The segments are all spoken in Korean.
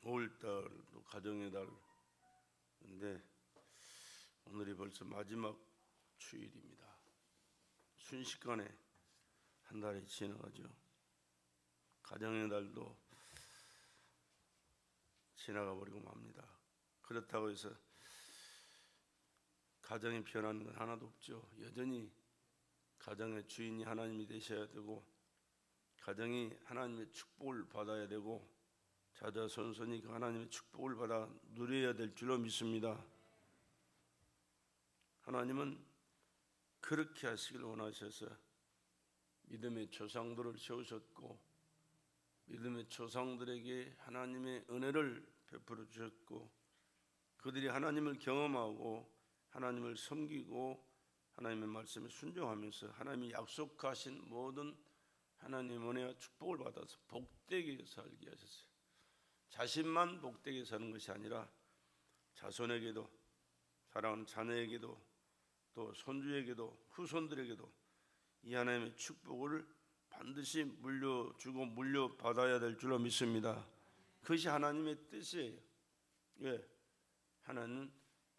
5월달도 가정의 달인데 오늘이 벌써 마지막 주일입니다. 순식간에 한 달이 지나가죠. 가정의 달도 지나가 버리고 맙니다. 그렇다고 해서 가정이 변하는 건 하나도 없죠. 여전히 가정의 주인이 하나님이 되셔야 되고, 가정이 하나님의 축복을 받아야 되고, 자자손손이 그 하나님의 축복을 받아 누려야 될 줄로 믿습니다. 하나님은 그렇게 하시길 원하셔서 믿음의 조상들을 세우셨고, 믿음의 조상들에게 하나님의 은혜를 베풀어 주셨고, 그들이 하나님을 경험하고 하나님을 섬기고 하나님의 말씀에 순종하면서 하나님이 약속하신 모든 하나님의 은혜와 축복을 받아서 복되게 살게 하셨어요. 자신만 복되게 사는 것이 아니라 자손에게도, 사랑하는 자녀에게도, 또 손주에게도, 후손들에게도 이 하나님의 축복을 반드시 물려주고 물려받아야 될 줄로 믿습니다. 그것이 하나님의 뜻이에요. 왜? 하나님은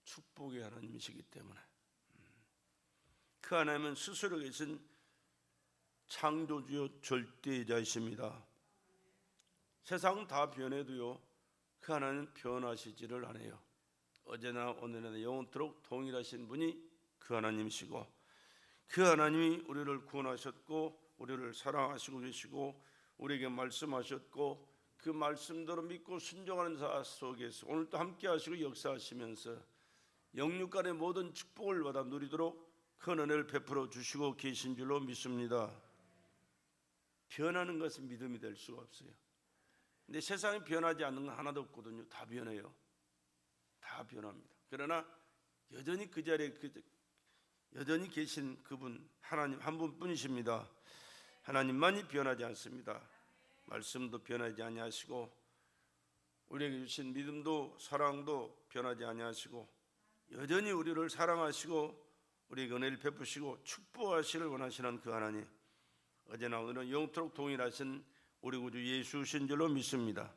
축복의 하나님이시기 때문에. 그 하나님은 스스로 계신 창조주요 절대자이십니다. 세상은 다 변해도요, 그 하나님은 변하시지를 않아요. 어제나 오늘이나 영원토록 동일하신 분이 그 하나님이시고, 그 하나님이 우리를 구원하셨고 우리를 사랑하시고 계시고 우리에게 말씀하셨고, 그 말씀대로 믿고 순종하는 자 속에서 오늘도 함께 하시고 역사하시면서 영육간의 모든 축복을 받아 누리도록 큰 은혜를 베풀어 주시고 계신 줄로 믿습니다. 변하는 것은 믿음이 될 수가 없어요. 근데 세상이 변하지 않는 건 하나도 없거든요. 다 변해요. 다 변합니다. 그러나 여전히 그 자리에 여전히 계신 그분 하나님 한 분뿐이십니다. 하나님만이 변하지 않습니다. 말씀도 변하지 아니하시고 우리에게 주신 믿음도 사랑도 변하지 아니하시고 여전히 우리를 사랑하시고 우리에게 은혜를 베푸시고 축복하시를 원하시는 그 하나님, 어제나 오늘은 영토록 동일하신 우리 구주 예수신 줄로 믿습니다.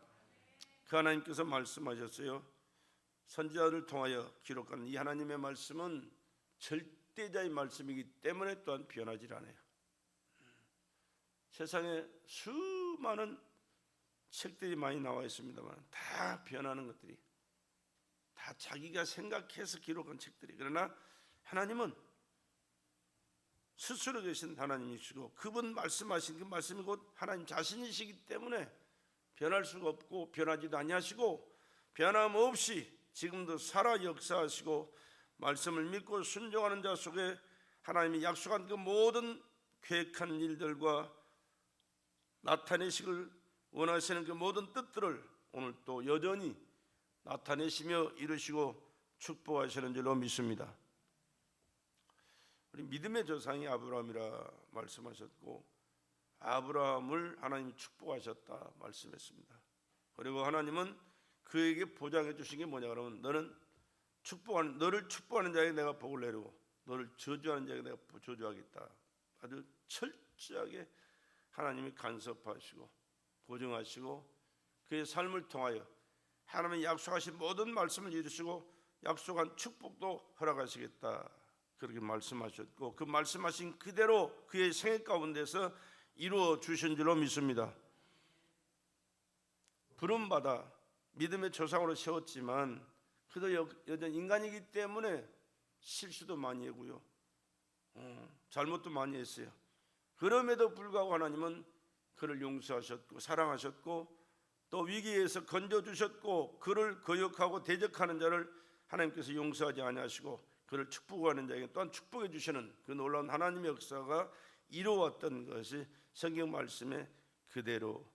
그 하나님께서 말씀하셨어요. 선지자를 통하여 기록한 이 하나님의 말씀은 절대자의 말씀이기 때문에 또한 변하지 않아요. 세상에 수많은 책들이 많이 나와 있습니다만 다 변하는 것들이 다 자기가 생각해서 기록한 책들이, 그러나 하나님은 스스로 계신 하나님이시고 그분 말씀하신 그 말씀이 곧 하나님 자신이시기 때문에 변할 수가 없고 변하지도 아니하시고 변함없이 지금도 살아 역사하시고 말씀을 믿고 순종하는 자 속에 하나님이 약속한 그 모든 계획한 일들과 나타내시길 원하시는 그 모든 뜻들을 오늘 또 여전히 나타내시며 이루시고 축복하시는 줄로 믿습니다. 우리 믿음의 조상이 아브라함이라 말씀하셨고 아브라함을 하나님이 축복하셨다 말씀했습니다. 그리고 하나님은 그에게 보장해 주신 게 뭐냐 그러면 너를 축복하는 자에게 내가 복을 내리고 너를 저주하는 자에게 내가 저주하겠다. 아주 철저하게 하나님이 간섭하시고 보증하시고 그의 삶을 통하여 하나님이 약속하신 모든 말씀을 이루시고 약속한 축복도 허락하시겠다, 그렇게 말씀하셨고 그 말씀하신 그대로 그의 생애 가운데서 이루어 주신 줄로 믿습니다. 부름받아 믿음의 조상으로 세웠지만 그도 여전히 인간이기 때문에 실수도 많이 하고요, 잘못도 많이 했어요. 그럼에도 불구하고 하나님은 그를 용서하셨고 사랑하셨고 또 위기에서 건져주셨고 그를 거역하고 대적하는 자를 하나님께서 용서하지 아니하시고 그를 축복하는 자에게 또한 축복해 주시는 그 놀라운 하나님의 역사가 이루어왔던 것이 성경 말씀에 그대로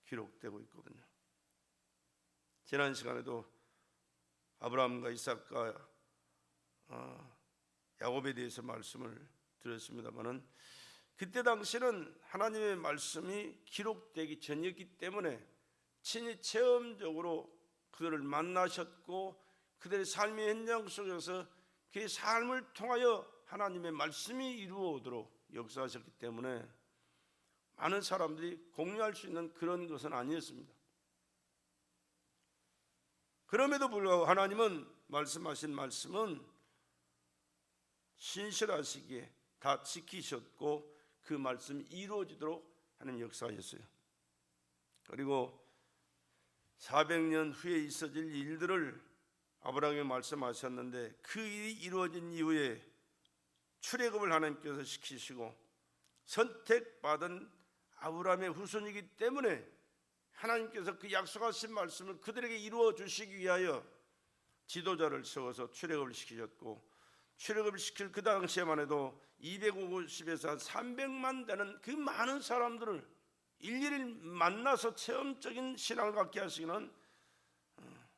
기록되고 있거든요. 지난 시간에도 아브라함과 이삭과 야곱에 대해서 말씀을 드렸습니다만은 그때 당시는 하나님의 말씀이 기록되기 전이었기 때문에 친히 체험적으로 그들을 만나셨고 그들의 삶의 현장 속에서 그의 삶을 통하여 하나님의 말씀이 이루어오도록 역사하셨기 때문에 많은 사람들이 공유할 수 있는 그런 것은 아니었습니다. 그럼에도 불구하고 하나님은 말씀하신 말씀은 신실하시기에 다 지키셨고 그 말씀이 이루어지도록 하나님 역사하셨어요. 그리고 400년 후에 있어질 일들을 아브라함에게 말씀하셨는데 그 일이 이루어진 이후에 출애굽을 하나님께서 시키시고 선택받은 아브라함의 후손이기 때문에 하나님께서 그 약속하신 말씀을 그들에게 이루어 주시기 위하여 지도자를 세워서 출애굽을 시키셨고, 출애굽을 시킬 그 당시에만 해도 250에서 한 300만 되는 그 많은 사람들을 일일이 만나서 체험적인 신앙을 갖게 하시기는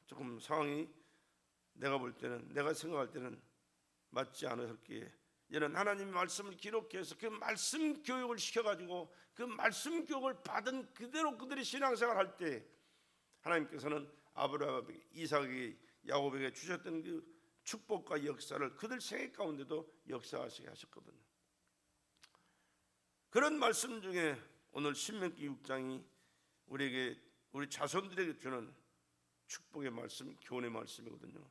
조금 상황이 내가 볼 때는, 내가 생각할 때는 맞지 않았기에 이는 하나님의 말씀을 기록해서 그 말씀 교육을 시켜가지고 그 말씀 교육을 받은 그대로 그들이 신앙생활 할 때 하나님께서는 아브라함에게, 이삭에게, 야곱에게 주셨던 그 축복과 역사를 그들 생애 가운데도 역사하시게 하셨거든요. 그런 말씀 중에 오늘 신명기 6장이 우리에게, 우리 자손들에게 주는 축복의 말씀, 교훈의 말씀이거든요.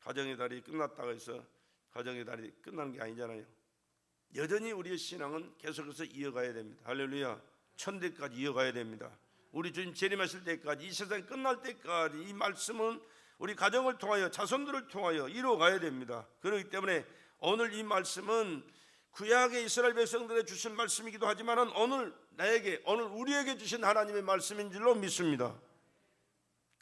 가정의 달이 끝났다고 해서 가정의 달이 끝난 게 아니잖아요. 여전히 우리의 신앙은 계속해서 이어가야 됩니다. 할렐루야. 천대까지 이어가야 됩니다. 우리 주님 재림하실 때까지, 이 세상이 끝날 때까지 이 말씀은 우리 가정을 통하여, 자손들을 통하여 이루어가야 됩니다. 그렇기 때문에 오늘 이 말씀은 구약의 이스라엘 백성들에 주신 말씀이기도 하지만 오늘 나에게, 오늘 우리에게 주신 하나님의 말씀인 줄로 믿습니다.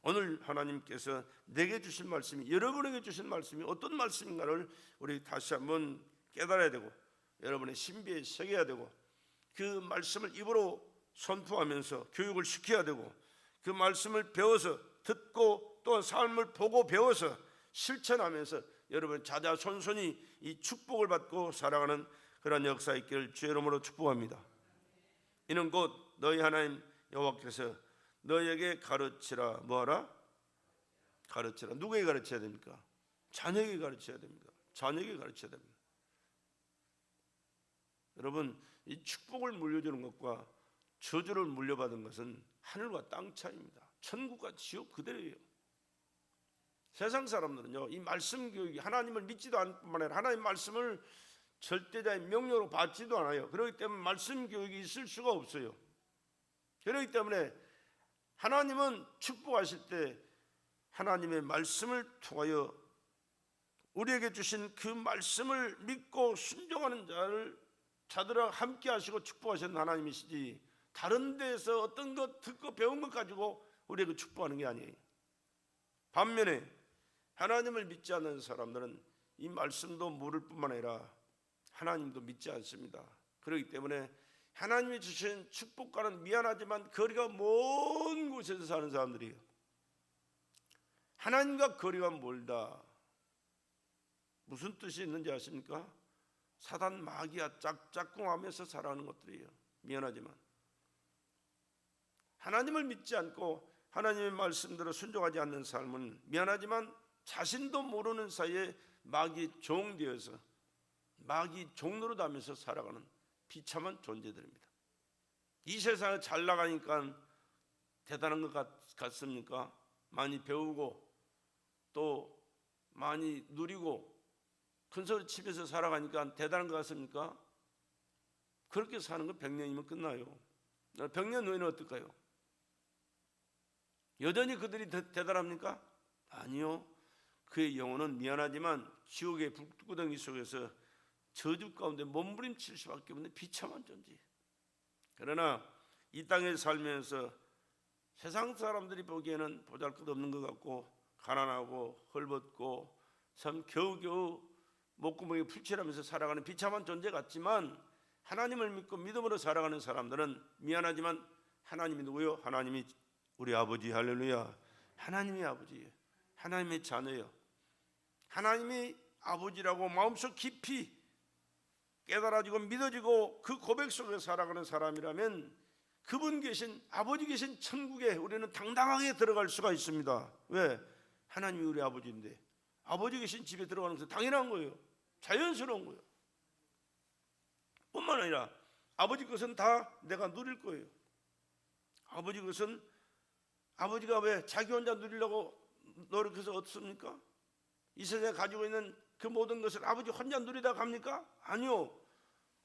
오늘 하나님께서 내게 주신 말씀이, 여러분에게 주신 말씀이 어떤 말씀인가를 우리 다시 한번 깨달아야 되고 여러분의 신비에 새겨야 되고 그 말씀을 입으로 선포하면서 교육을 시켜야 되고 그 말씀을 배워서 듣고 또 삶을 보고 배워서 실천하면서 여러분 자자손손이 이 축복을 받고 살아가는 그런 역사 있기를 주의 이름으로 축복합니다. 이는 곧 너희 하나님 여호와께서 너희에게 가르치라. 뭐하라? 가르치라. 누구에게 가르쳐야 됩니까? 자녀에게 가르쳐야 됩니다. 자녀에게 가르쳐야 됩니다. 여러분, 이 축복을 물려주는 것과 저주를 물려받은 것은 하늘과 땅 차이입니다. 천국과 지옥 그대로예요. 세상 사람들은요, 이 말씀 교육이, 하나님을 믿지도 않을 뿐만 아니라 하나님 말씀을 절대자의 명령으로 받지도 않아요. 그렇기 때문에 말씀 교육이 있을 수가 없어요. 그렇기 때문에 하나님은 축복하실 때 하나님의 말씀을 통하여 우리에게 주신 그 말씀을 믿고 순종하는 자들과 함께 하시고 축복하시는 하나님이시지, 다른 데서 어떤 것 듣고 배운 것 가지고 우리에게 축복하는 게 아니에요. 반면에 하나님을 믿지 않는 사람들은 이 말씀도 모를 뿐만 아니라 하나님도 믿지 않습니다. 그렇기 때문에 하나님이 주신 축복과는 미안하지만 거리가 먼 곳에서 사는 사람들이에요. 하나님과 거리가 멀다. 무슨 뜻이 있는지 아십니까? 사단 마귀와 짝꿍하면서 살아가는 것들이에요. 미안하지만 하나님을 믿지 않고 하나님의 말씀대로 순종하지 않는 삶은 미안하지만 자신도 모르는 사이에 마귀 종되어서 마귀 종노릇하면서 살아가는 비참한 존재들입니다. 이 세상에 잘 나가니까 대단한 것 같습니까? 많이 배우고 또 많이 누리고 큰소리 치면서 살아가니까 대단한 것 같습니까? 그렇게 사는 건 100년이면 끝나요. 100년 후에는 어떨까요? 여전히 그들이 대단합니까? 아니요. 그의 영혼은 미안하지만 지옥의 불구덩이 속에서 저주 가운데 몸부림칠 수밖에 없는 비참한 존재. 그러나 이 땅에 살면서 세상 사람들이 보기에는 보잘것없는 것 같고 가난하고 헐벗고 참 겨우겨우 목구멍이 풀칠하면서 살아가는 비참한 존재 같지만 하나님을 믿고 믿음으로 살아가는 사람들은 미안하지만 하나님이 누구요? 하나님이 우리 아버지. 할렐루야. 하나님이 아버지예요. 하나님의 자녀예요. 하나님이 아버지라고 마음속 깊이 깨달아지고 믿어지고 그 고백 속에 살아가는 사람이라면 그분 계신, 아버지 계신 천국에 우리는 당당하게 들어갈 수가 있습니다. 왜? 하나님이 우리 아버지인데 아버지 계신 집에 들어가는 것은 당연한 거예요. 자연스러운 거예요. 뿐만 아니라 아버지 것은 다 내가 누릴 거예요. 아버지 것은, 아버지가 왜 자기 혼자 누리려고 노력해서 얻습니까? 이 세상에 가지고 있는 그 모든 것을 아버지 혼자 누리다 갑니까? 아니요.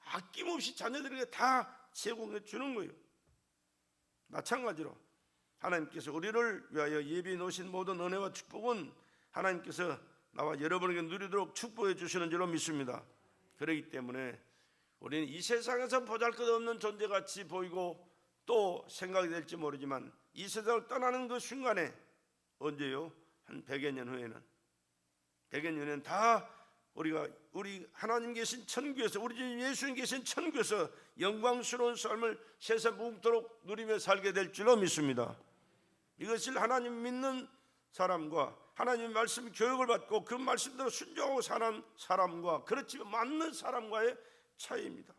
아낌없이 자녀들에게 다 제공해 주는 거예요. 마찬가지로 하나님께서 우리를 위하여 예비해 놓으신 모든 은혜와 축복은 하나님께서 나와 여러분에게 누리도록 축복해 주시는 줄로 믿습니다. 그렇기 때문에 우리는 이 세상에서 보잘것없는 존재같이 보이고 또 생각이 될지 모르지만 이 세상을 떠나는 그 순간에 언제요? 한 100여 년 후에는 100여 년은 다 우리 하나님 계신 천국에서 우리 주 예수님 계신 천국에서 영광스러운 삶을 세상 묵도록 누리며 살게 될 줄로 믿습니다. 이것을 하나님 믿는 사람과 하나님의 말씀 교육을 받고 그 말씀대로 순종하고 사는 사람과 그렇지 않는 사람과의 차이입니다.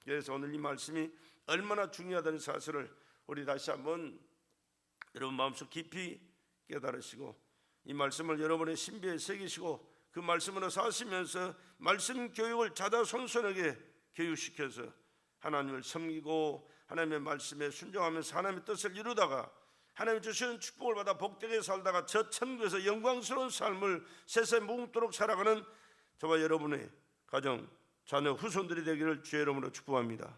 그래서 오늘 이 말씀이 얼마나 중요하다는 사실을 우리 다시 한번 여러분 마음속 깊이 깨달으시고 이 말씀을 여러분의 신비에 새기시고 그 말씀으로 사시면서 말씀 교육을 자자손손하게 교육시켜서 하나님을 섬기고 하나님의 말씀에 순종하면서 하나님의 뜻을 이루다가 하나님 주시는 축복을 받아 복되게 살다가 저 천국에서 영광스러운 삶을 세상에 묵도록 살아가는 저와 여러분의 가정, 자녀, 후손들이 되기를 주의 이름으로 축복합니다.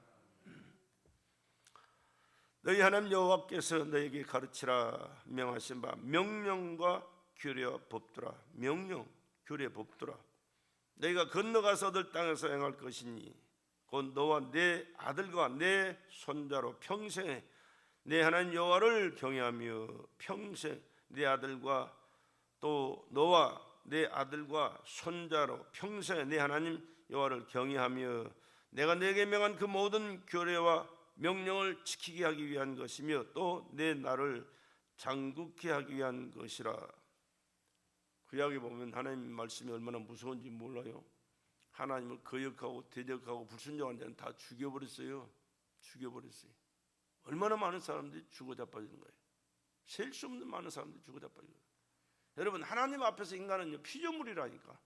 너희 하나님 여호와께서 너에게 가르치라 명하신 바 명령과 규례와 법도라. 명령, 규례, 법도라. 너희가 건너가서 얻을 땅에서 행할 것이니 곧 너와 내 아들과 내 손자로 평생에 내 하나님 여호와를 경외하며 평생 내 아들과 또 너와 내 아들과 손자로 평생에 내 하나님 여호와를 경외하며 내가 내게 명한 그 모든 규례와 명령을 지키게 하기 위한 것이며 또 내 나를 장국케 하기 위한 것이라. 구약에 보면 하나님 말씀이 얼마나 무서운지 몰라요. 하나님을 거역하고 대적하고 불순종한 자는 다 죽여버렸어요. 죽여버렸어요. 얼마나 많은 사람들이 죽어 자빠지는 거예요. 셀 수 없는 많은 사람들이 죽어 자빠지는 거예요. 여러분 하나님 앞에서 인간은 피조물이라니까.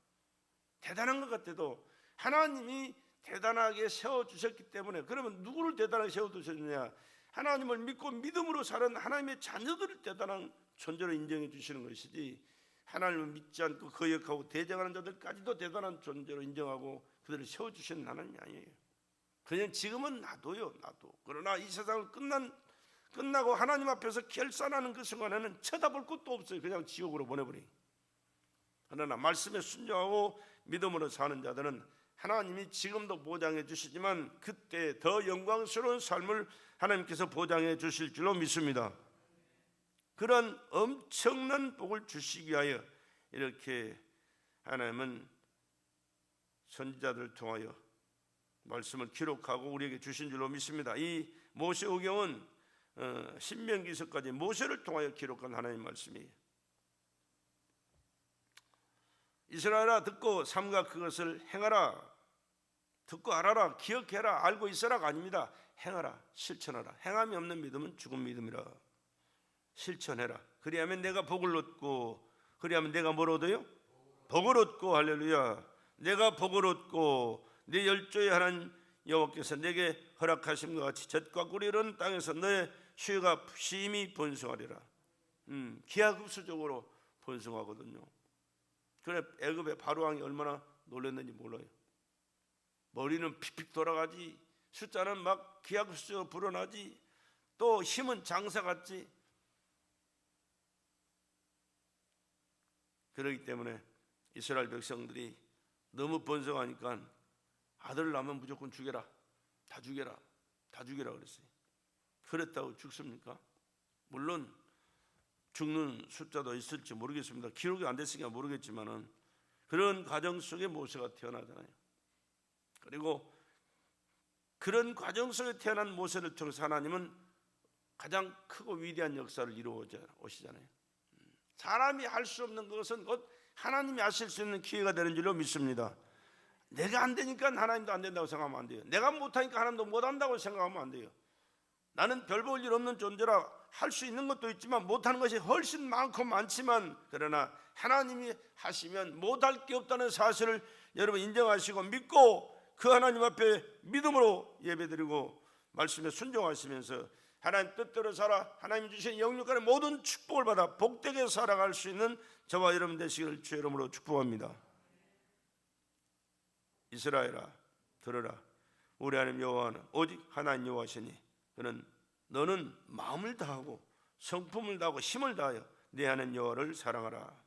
대단한 것 같아도 하나님이 대단하게 세워주셨기 때문에 그러면 누구를 대단하게 세워두셨느냐? 하나님을 믿고 믿음으로 사는 하나님의 자녀들을 대단한 존재로 인정해 주시는 것이지 하나님을 믿지 않고 거역하고 대적하는 자들까지도 대단한 존재로 인정하고 그들을 세워주시는 하나님이 아니에요. 그냥 지금은 놔둬요. 놔둬. 그러나 이 세상을 끝나고 하나님 앞에서 결산하는 그 순간에는 쳐다볼 것도 없어요. 그냥 지옥으로 보내버려요. 그러나 말씀에 순종하고 믿음으로 사는 자들은 하나님이 지금도 보장해 주시지만 그때 더 영광스러운 삶을 하나님께서 보장해 주실 줄로 믿습니다. 그런 엄청난 복을 주시기 위하여 이렇게 하나님은 선지자들을 통하여 말씀을 기록하고 우리에게 주신 줄로 믿습니다. 이 모세오경은 신명기서까지 모세를 통하여 기록한 하나님의 말씀이에요. 이스라엘아 듣고 삼가 그것을 행하라. 듣고 알아라. 기억해라. 알고 있어라가 아닙니다. 행하라. 실천하라. 행함이 없는 믿음은 죽은 믿음이라. 실천해라. 그리하면 내가 복을 얻고 그리하면 내가 뭘 얻어요? 복을 얻고 할렐루야. 내가 복을 얻고 네 열조의 하나님 여호와께서 내게 허락하심과 같이 젖과 꿀이 흐르는 땅에서 너의 수요가 심히 번성하리라. 기하급수적으로 번성하거든요. 그래 애굽의 바로왕이 얼마나 놀랐는지 몰라요. 머리는 픽픽 돌아가지, 숫자는 막 기하급수적으로 불어나지, 또 힘은 장사같지. 그렇기 때문에 이스라엘 백성들이 너무 번성하니까 아들 낳으면 무조건 죽여라. 다 죽여라. 다 죽여라 그랬어요. 그랬다고 죽습니까? 물론 죽는 숫자도 있을지 모르겠습니다. 기록이 안 됐으니까 모르겠지만은 그런 과정 속에 모세가 태어나잖아요. 그리고 그런 과정 속에 태어난 모세를 통해서 하나님은 가장 크고 위대한 역사를 이루어 오시잖아요. 사람이 할 수 없는 것은 곧 하나님이 하실 수 있는 기회가 되는 줄로 믿습니다. 내가 안 되니까 하나님도 안 된다고 생각하면 안 돼요. 내가 못하니까 하나님도 못한다고 생각하면 안 돼요. 나는 별 볼 일 없는 존재라 할 수 있는 것도 있지만 못하는 것이 훨씬 많고 많지만 그러나 하나님이 하시면 못할 게 없다는 사실을 여러분 인정하시고 믿고 그 하나님 앞에 믿음으로 예배드리고 말씀에 순종하시면서 하나님 뜻대로 살아 하나님 주신 영육간의 모든 축복을 받아 복되게 살아갈 수 있는 저와 여러분 되시기를 주의 이름으로 축복합니다. 이스라엘아 들으라. 우리 하나님 여호와는 오직 하나님 여호와시니 그는 너는 마음을 다하고 성품을 다하고 힘을 다하여 내 하나님 여호와를 사랑하라.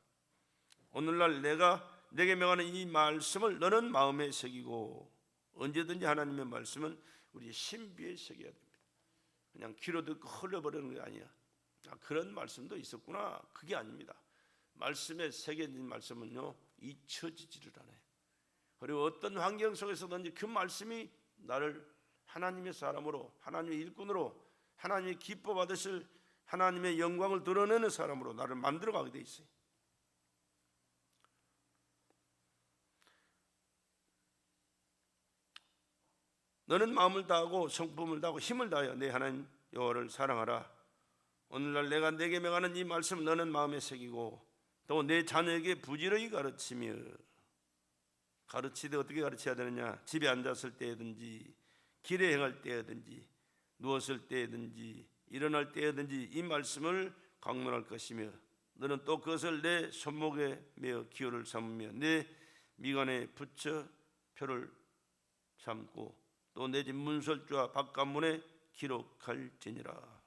오늘날 내가 내게 명하는 이 말씀을 너는 마음에 새기고. 언제든지 하나님의 말씀은 우리 신비에 새겨야 됩니다. 그냥 귀로 듣고 흘려버리는 게 아니야. 그런 말씀도 있었구나. 그게 아닙니다. 말씀에 새겨진 말씀은요 잊혀지지를 않아요. 그리고 어떤 환경 속에서든지 그 말씀이 나를 하나님의 사람으로, 하나님의 일꾼으로, 하나님의 기뻐 받으실 하나님의 영광을 드러내는 사람으로 나를 만들어가게 돼 있어요. 너는 마음을 다하고 성품을 다하고 힘을 다하여 내 하나님 여호와를 사랑하라. 오늘날 내가 내게 명하는 이 말씀 너는 마음에 새기고 또 내 자녀에게 부지런히 가르치며. 가르치되 어떻게 가르쳐야 되느냐? 집에 앉았을 때든지 길에 행할 때든지 누웠을 때든지 일어날 때든지 이 말씀을 강론할 것이며 너는 또 그것을 내 손목에 메어 기호를 삼으며 내 미간에 붙여 표를 삼고 또 내 집 문설주와 바깥문에 기록할지니라.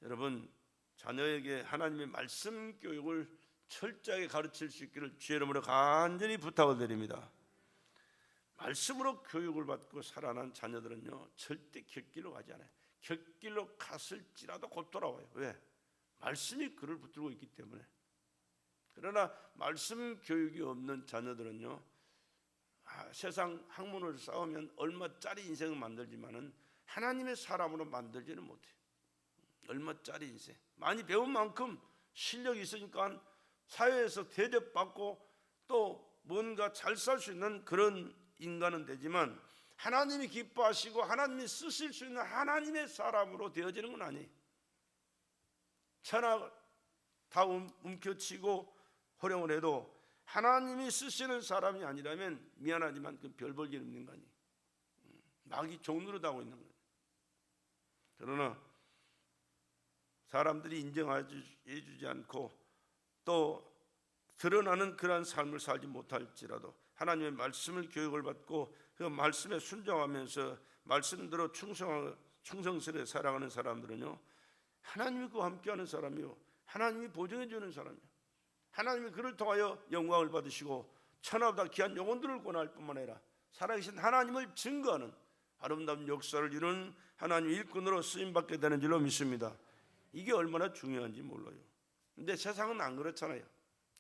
여러분 자녀에게 하나님의 말씀 교육을 철저하게 가르칠 수 있기를 주의 이름으로 간절히 부탁을 드립니다. 말씀으로 교육을 받고 살아난 자녀들은요 절대 곁길로 가지 않아요. 곁길로 갔을지라도 곧 돌아와요. 왜? 말씀이 그를 붙들고 있기 때문에. 그러나 말씀 교육이 없는 자녀들은요 세상 학문을 쌓으면 얼마짜리 인생을 만들지만은 하나님의 사람으로 만들지는 못해요. 얼마짜리 인생. 많이 배운 만큼 실력이 있으니까 사회에서 대접받고 또 뭔가 잘 살 수 있는 그런 인간은 되지만 하나님이 기뻐하시고 하나님이 쓰실 수 있는 하나님의 사람으로 되어지는 건 아니에요. 천하 다 움켜치고 호령을 해도 하나님이 쓰시는 사람이 아니라면 미안하지만 그 별 볼 일 없는 거 아니에요. 마귀 종노릇하고 있는 거예요. 그러나 사람들이 인정해주지 않고 또 드러나는 그러한 삶을 살지 못할지라도 하나님의 말씀을 교육을 받고 그 말씀에 순종하면서 말씀대로 충성스레 살아가는 사람들은요 하나님이 그와 함께하는 사람이요 하나님이 보증해 주는 사람이요 하나님이 그를 통하여 영광을 받으시고 천하보다 귀한 영혼들을 권할 뿐만 아니라 살아계신 하나님을 증거하는 아름다운 역사를 이루는 하나님의 일꾼으로 쓰임받게 되는 줄로 믿습니다. 이게 얼마나 중요한지 몰라요. 근데 세상은 안 그렇잖아요.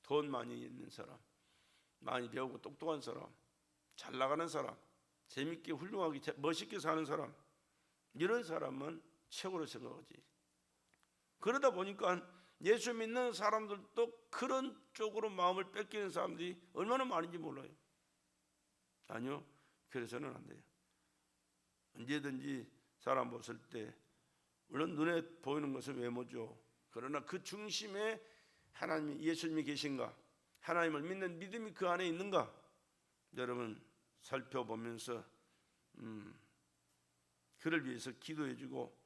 돈 많이 있는 사람, 많이 배우고 똑똑한 사람, 잘 나가는 사람, 재밌게 훌륭하게 멋있게 사는 사람, 이런 사람은 최고로 생각하지. 그러다 보니까 예수 믿는 사람들도 그런 쪽으로 마음을 뺏기는 사람들이 얼마나 많은지 몰라요. 아니요, 그래서는 안 돼요. 언제든지 사람 봤을 때 물론 눈에 보이는 것은 외모죠. 그러나 그 중심에 하나님이 예수님이 계신가, 하나님을 믿는 믿음이 그 안에 있는가, 여러분 살펴보면서 그를 위해서 기도해주고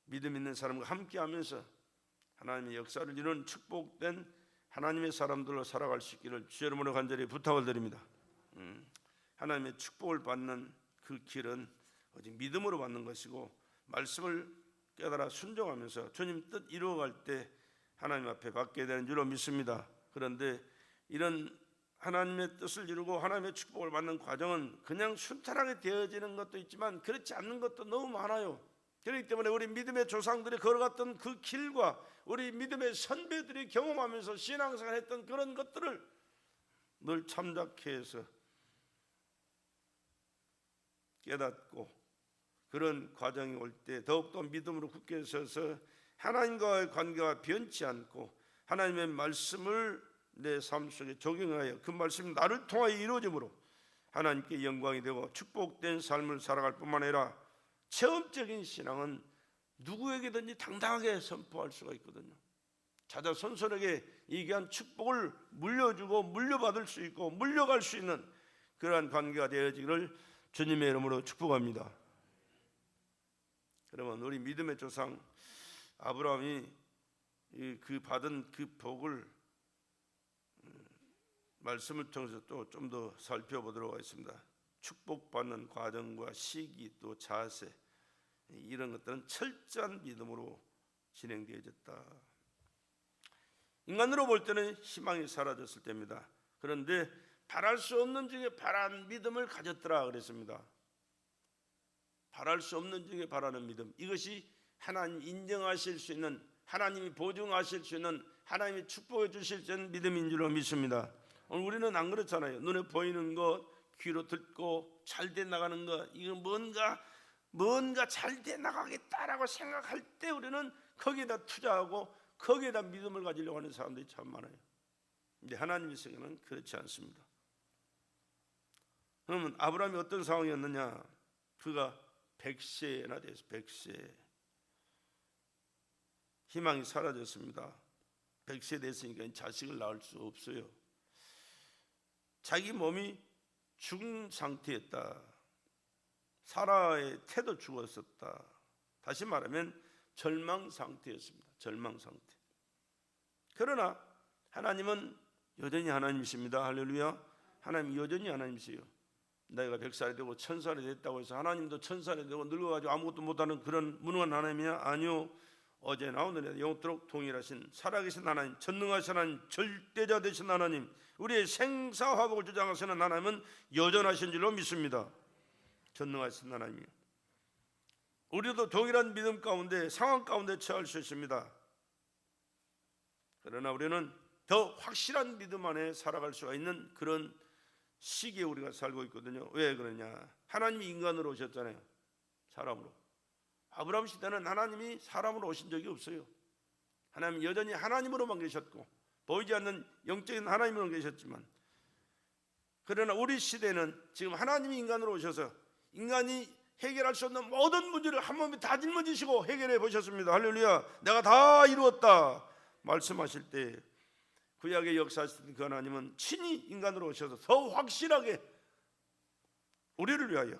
믿음 있는 사람과 함께하면서 하나님의 역사를 이루는 축복된 하나님의 사람들로 살아갈 수 있기를 주의 이름으로 간절히 부탁을 드립니다. 하나님의 축복을 받는 그 길은 오직 믿음으로 받는 것이고 말씀을 깨달아 순종하면서 주님 뜻 이루어갈 때 하나님 앞에 받게 되는 줄로 믿습니다. 그런데 이런 하나님의 뜻을 이루고 하나님의 축복을 받는 과정은 그냥 순탄하게 되어지는 것도 있지만 그렇지 않는 것도 너무 많아요. 그렇기 때문에 우리 믿음의 조상들이 걸어갔던 그 길과 우리 믿음의 선배들이 경험하면서 신앙생활 했던 그런 것들을 늘 참작해 해서 깨닫고 그런 과정이 올 때 더욱더 믿음으로 굳게 서서 하나님과의 관계가 변치 않고 하나님의 말씀을 내 삶 속에 적용하여 그 말씀이 나를 통하여 이루어짐으로 하나님께 영광이 되고 축복된 삶을 살아갈 뿐만 아니라 체험적인 신앙은 누구에게든지 당당하게 선포할 수가 있거든요. 자자손손에게 이 귀한 축복을 물려주고 물려받을 수 있고 물려갈 수 있는 그러한 관계가 되어지기를 주님의 이름으로 축복합니다. 그러면 우리 믿음의 조상 아브라함이 그 받은 그 복을 말씀을 통해서 또 좀 더 살펴보도록 하겠습니다. 축복받는 과정과 시기 또 자세 이런 것들은 철저한 믿음으로 진행되어졌다. 인간으로 볼 때는 희망이 사라졌을 때입니다. 그런데 바랄 수 없는 중에 바란 믿음을 가졌더라 그랬습니다. 바랄 수 없는 중에 바라는 믿음, 이것이 하나님 인정하실 수 있는, 하나님이 보증하실 수 있는, 하나님이 축복해 주실 수 있는 믿음인 줄로 믿습니다. 오늘 우리는 안 그렇잖아요. 눈에 보이는 것, 귀로 듣고 잘 돼 나가는 것, 이거 뭔가 잘 돼 나가겠다라고 생각할 때 우리는 거기에다 투자하고 거기에다 믿음을 가지려고 하는 사람들이 참 많아요. 근데 하나님의 세계는 그렇지 않습니다. 그러면 아브라함이 어떤 상황이었느냐? 그가 100세나 돼서 100세 희망이 사라졌습니다. 100세 됐으니까 자식을 낳을 수 없어요. 자기 몸이 죽은 상태였다. 사라의 태도 죽었었다. 다시 말하면 절망 상태였습니다. 절망 상태. 그러나 하나님은 여전히 하나님이십니다. 할렐루야. 하나님 여전히 하나님이세요. 내가 100살이 되고 1000살이 됐다고 해서 하나님도 1000살이 되고 늙어가지고 아무것도 못하는 그런 무능한 하나님이냐? 아니요. 어제나 오늘이나 영원토록 동일하신 살아계신 하나님, 전능하신 하나님, 절대자 되신 하나님, 우리의 생사화복을 주장하시는 하나님은 여전하신 줄로 믿습니다. 전능하신 하나님이요. 우리도 동일한 믿음 가운데 상황 가운데 처할 수 있습니다. 그러나 우리는 더 확실한 믿음 안에 살아갈 수가 있는 그런 시기에 우리가 살고 있거든요. 왜 그러냐? 하나님이 인간으로 오셨잖아요. 사람으로. 아브라함 시대는 하나님이 사람으로 오신 적이 없어요. 하나님 여전히 하나님으로만 계셨고 보이지 않는 영적인 하나님으로 계셨지만, 그러나 우리 시대는 지금 하나님이 인간으로 오셔서 인간이 해결할 수 없는 모든 문제를 한 몸에 다 짊어지시고 해결해 보셨습니다. 할렐루야. 내가 다 이루었다 말씀하실 때 구약의 역사하시던 그 하나님은 친히 인간으로 오셔서 더 확실하게 우리를 위하여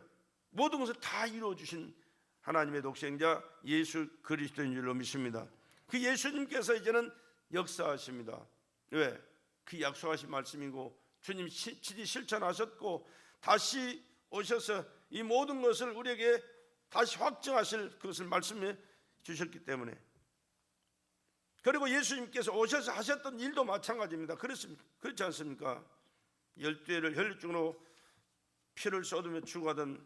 모든 것을 다 이루어 주신 하나님의 독생자 예수 그리스도인 줄로 믿습니다. 그 예수님께서 이제는 역사하십니다. 왜? 그 약속하신 말씀이고 주님 친히 실천하셨고 다시 오셔서 이 모든 것을 우리에게 다시 확증하실 그것을 말씀해 주셨기 때문에, 그리고 예수님께서 오셔서 하셨던 일도 마찬가지입니다. 그렇지 않습니까? 12회를 혈류증으로 피를 쏟으며 죽어가던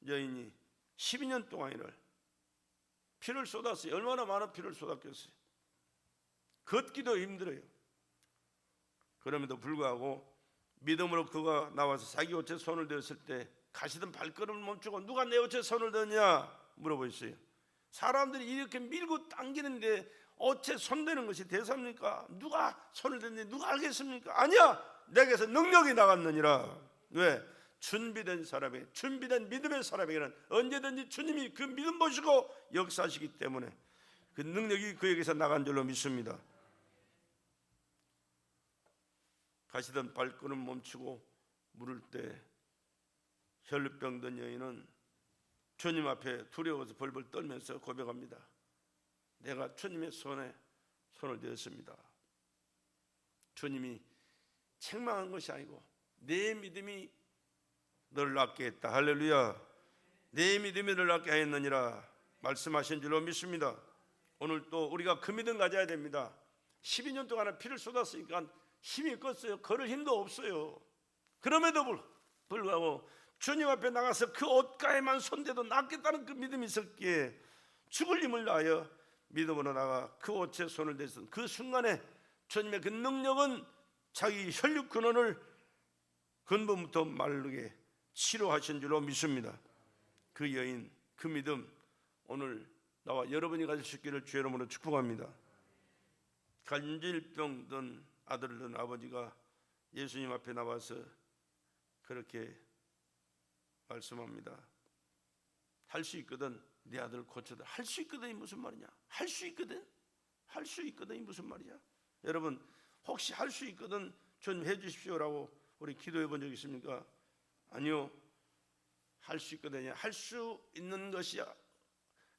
여인이 12년 동안을 피를 쏟았어요. 얼마나 많은 피를 쏟았겠어요. 걷기도 힘들어요. 그럼에도 불구하고 믿음으로 그가 나와서 자기 옷에 손을 대었을 때 가시던 발걸음을 멈추고 누가 내 옷에 손을 대냐 물어보셨어요. 사람들이 이렇게 밀고 당기는데 옷에 손대는 것이 대사입니까? 누가 손을 댔는지 누가 알겠습니까? 아니야, 내게서 능력이 나갔느니라. 왜? 준비된 사람에게, 준비된 믿음의 사람에게는 언제든지 주님이 그 믿음 보시고 역사하시기 때문에 그 능력이 그에게서 나간 줄로 믿습니다. 가시던 발걸음 멈추고 물을 때 혈루병 든 여인은 주님 앞에 두려워서 벌벌 떨면서 고백합니다. 내가 주님의 손에 손을 대었습니다. 주님이 책망한 것이 아니고 내 믿음이 너를 낫게 했다. 할렐루야. 내 믿음이 너를 낫게 하였느니라 말씀하신 줄로 믿습니다. 오늘 또 우리가 그 믿음 가져야 됩니다. 12년 동안 피를 쏟았으니까 힘이 껐어요. 걸을 힘도 없어요. 그럼에도 불구하고 주님 앞에 나가서 그 옷가에만 손대도 낫겠다는 그 믿음이 있었기에 죽을 힘을 다하여 믿음으로 나가 그 옷에 손을 댔던 그 순간에 주님의 그 능력은 자기 혈육 근원을 근본부터 마르게 치료하신 줄로 믿습니다. 그 여인, 그 믿음 오늘 나와 여러분이 가질 수 있기를 주의 이름으로 축복합니다. 간질병 든 아들을 둔 아버지가 예수님 앞에 나와서 그렇게 말씀합니다. 할 수 있거든 내 아들 고쳐다. 할 수 있거든이 무슨 말이냐? 할 수 있거든? 할 수 있거든이 무슨 말이야? 여러분 혹시 할 수 있거든 좀 해주십시오라고 우리 기도해 본 적 있습니까? 아니요. 할 수 있거든요. 할 수 있는 것이야.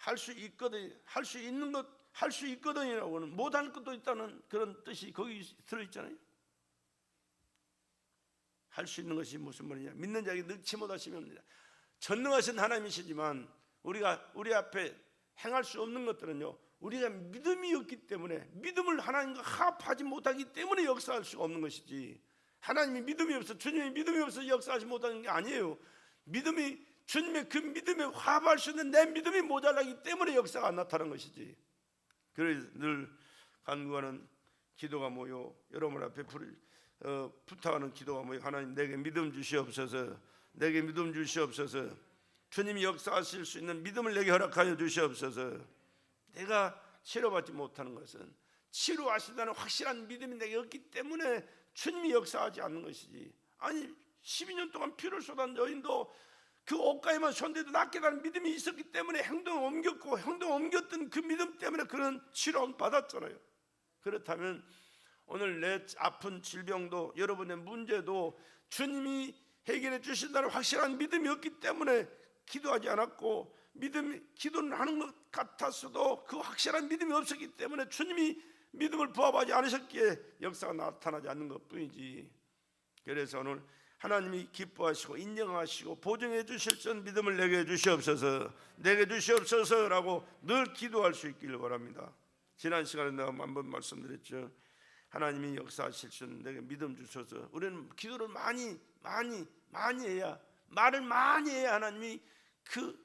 할 수 있거든, 할 수 있는 것, 할 수 있거든이라고는 못할 것도 있다는 그런 뜻이 거기 들어있잖아요. 할 수 있는 것이 무슨 말이냐? 믿는 자에게 능치 못하심이 없느니라. 전능하신 하나님이시지만 우리 앞에 행할 수 없는 것들은요, 우리가 믿음이 없기 때문에, 믿음을 하나님과 합하지 못하기 때문에 역사할 수가 없는 것이지, 하나님이 믿음이 없어, 주님이 믿음이 없어 역사하지 못하는 게 아니에요. 믿음이, 주님의 그 믿음에 화합할 수 있는 내 믿음이 모자라기 때문에 역사가 안 나타나는 것이지. 그래서 늘 간구하는 기도가 뭐요? 여러분 앞에 부탁하는 기도가 뭐요? 하나님, 내게 믿음 주시옵소서. 내게 믿음 주시옵소서. 주님이 역사하실 수 있는 믿음을 내게 허락하여 주시옵소서. 내가 치료받지 못하는 것은 치료하신다는 확실한 믿음이 내게 없기 때문에 주님이 역사하지 않는 것이지. 아니 12년 동안 피를 쏟은 여인도 그 옷가에만 손대도 낫게 되는 믿음이 있었기 때문에 행동을 옮겼고, 행동을 옮겼던 그 믿음 때문에 그런 치료를 받았잖아요. 그렇다면 오늘 내 아픈 질병도, 여러분의 문제도 주님이 해결해 주신다는 확실한 믿음이 없기 때문에 기도하지 않았고, 기도는 하는 것 같았어도 그 확실한 믿음이 없었기 때문에 주님이 믿음을 부합하지 않으셨기에 역사가 나타나지 않는 것뿐이지. 그래서 오늘 하나님이 기뻐하시고 인정하시고 보증해 주실 전 믿음을 내게 주시옵소서, 내게 주시옵소서라고 늘 기도할 수 있기를 바랍니다. 지난 시간에 내가 한번 말씀드렸죠. 하나님이 역사하실 수 있는 내게 믿음 주셔서, 우리는 기도를 많이 해야, 말을 많이 해야 하나님이 그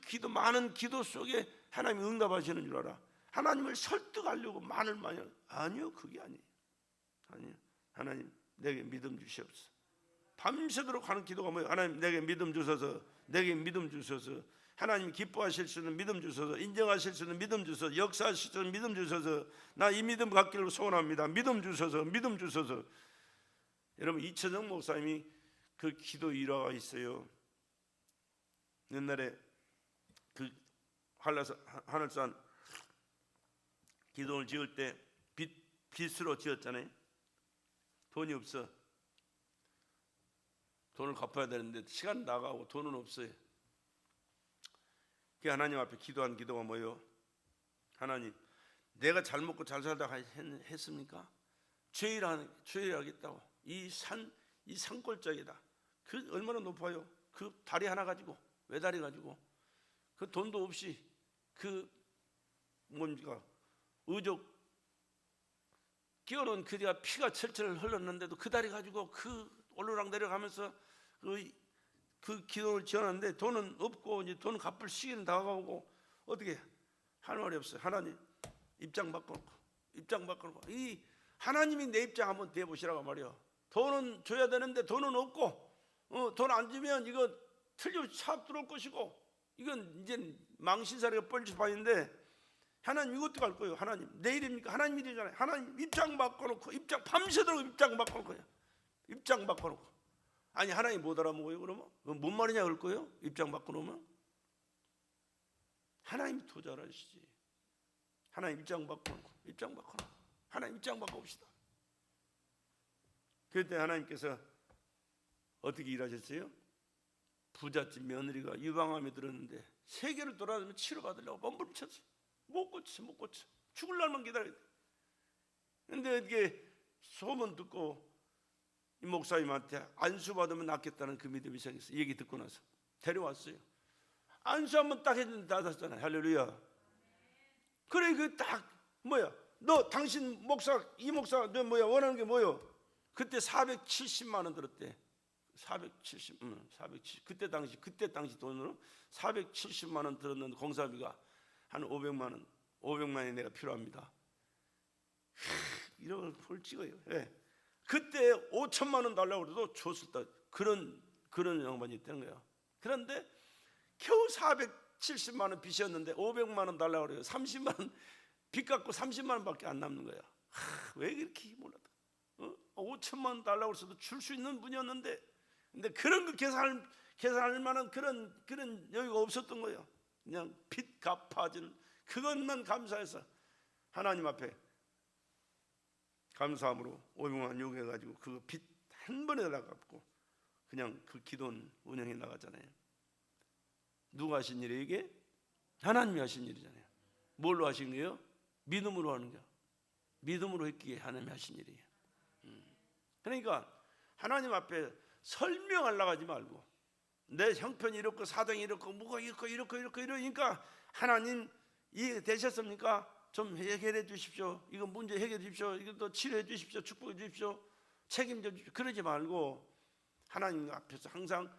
기도, 많은 기도 속에 하나님이 응답하시는 줄 알아. 하나님을 설득하려고 말을 많이 해요. 아니요, 그게 아니에요. 하나님 내게 믿음 주시옵소서. 밤새도록 하는 기도가 뭐예요? 하나님 내게 믿음 주셔서, 내게 믿음 주셔서, 하나님 기뻐하실 수 있는 믿음 주셔서, 인정하실 수 있는 믿음 주셔서, 역사하실 수 있는 믿음 주셔서, 나 이 믿음 갖기를 소원합니다. 믿음 주셔서, 믿음 주셔서. 여러분, 이천정 목사님이 그 기도 일화가 있어요. 옛날에 그 하늘산 기도를 지을 때 빚으로 지었잖아요. 돈이 없어. 돈을 갚아야 되는데 시간 나가고 돈은 없어요. 그 하나님 앞에 기도한 기도가 뭐예요? 하나님, 내가 잘 먹고 잘 살다 했습니까? 죄일하겠다고. 이 산골짜기다. 그 얼마나 높아요? 그 다리 하나 가지고, 외다리 가지고, 그 돈도 없이, 그 뭡니까, 의족 끼워놓은 그대가 피가 철철 흘렀는데도 그 다리 가지고 그 올르락 내려가면서 그 기도를 지어놨는데 돈은 없고, 이제 돈 갚을 시기는 다가오고, 어떻게 할 말이 없어요. 하나님 입장 바꿔놓고 이 하나님이 내 입장 한번 대보시라고 말이야. 돈은 줘야 되는데 돈은 없고, 돈 안 주면 이거 틀려 차압 들어올 것이고, 이건 이제 망신살이가 뻘짓판인데, 하나님 이거 어떻게 할 거예요? 하나님 내일입니까? 하나님 일이잖아요. 하나님 입장 바꿔놓고, 밤새도록 입장 바꿔놓고, 입장 바꿔놓고. 아니 하나님 못 알아먹어요 그러면? 뭔 말이냐 그럴 거예요? 입장 바꿔놓으면? 하나님이 더 잘 아시지. 하나님 입장 바꿔놓고, 하나님 입장 바꿔봅시다. 그때 하나님께서 어떻게 일하셨어요? 부잣집 며느리가 유방암에 들었는데 세계를 돌아다니며 치료받으려고 몸부림쳤어요. 못 고쳐. 죽을 날만 기다려야 돼. 근데 이게 소문 듣고 이 목사님한테 안수받으면 낫겠다는 그 믿음이 생겼어요. 얘기 듣고 나서 데려왔어요. 안수 한번 딱 했는데 낫았잖아요. 할렐루야. 그래, 그 딱 뭐야, 너 당신 목사, 이 목사 너 뭐야, 원하는 게 뭐요? 그때 470만 원 들었대. 470 그때 당시 돈으로 470만 원 들었는데 공사비가 한 500만 원이 내가 필요합니다. 이런 걸 볼 찍어요. 예. 그때 5천만 원 달라고 그래도 줬을 때 그런 양반이 있다는 거야. 그런데 겨우 470만 원 빚이었는데 500만 원 달라고 그래요. 30만 원 빚 갚고 30만 원밖에 안 남는 거야. 왜 이렇게 몰랐다. 5천만 원 달라고 해서도 줄 수 있는 분이었는데, 근데 그런 거 계산할 만한 그런 여유가 없었던 거예요. 그냥 빚 갚아준 그것만 감사해서 하나님 앞에 감사함으로 500만 요구해가지고 그 빚 한 번에 다 갚고 그냥 그 기도는 운영해 나가잖아요. 누가 하신 일이에요 이게? 하나님이 하신 일이잖아요. 뭘로 하신 거예요? 믿음으로 하는 거예요. 믿음으로 했기에 하나님이 하신 일이에요. 그러니까 하나님 앞에 설명하려고 하지 말고, 내 형편이 이렇고 사정이 이렇고 뭐가 이렇고 이러니까 하나님 이해되셨습니까? 좀 해결해 주십시오. 이거 문제 해결해 주십시오. 이것도 치료해 주십시오. 축복해 주십시오. 책임져 주십시오. 그러지 말고 하나님 앞에서 항상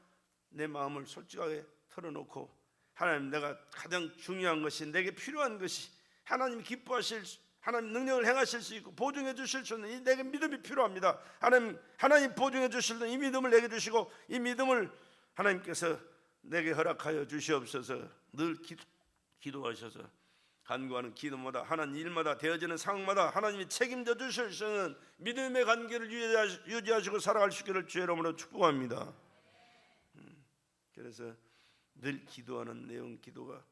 내 마음을 솔직하게 털어놓고, 하나님, 내가 가장 중요한 것이, 내게 필요한 것이, 하나님이 기뻐하실, 하나님 능력을 행하실 수 있고 보증해 주실 수 있는 이 내게 믿음이 필요합니다. 하나님 보증해 주실 이 믿음을 내게 주시고, 이 믿음을 하나님께서 내게 허락하여 주시옵소서. 늘 기도하셔서 간구하는 기도마다, 하나님 일마다, 되어지는 상황마다 하나님이 책임져 주실 수 있는 믿음의 관계를 유지하시고 살아갈 수 있기를 주의 이름으로 축복합니다. 그래서 늘 기도하는 내용, 기도가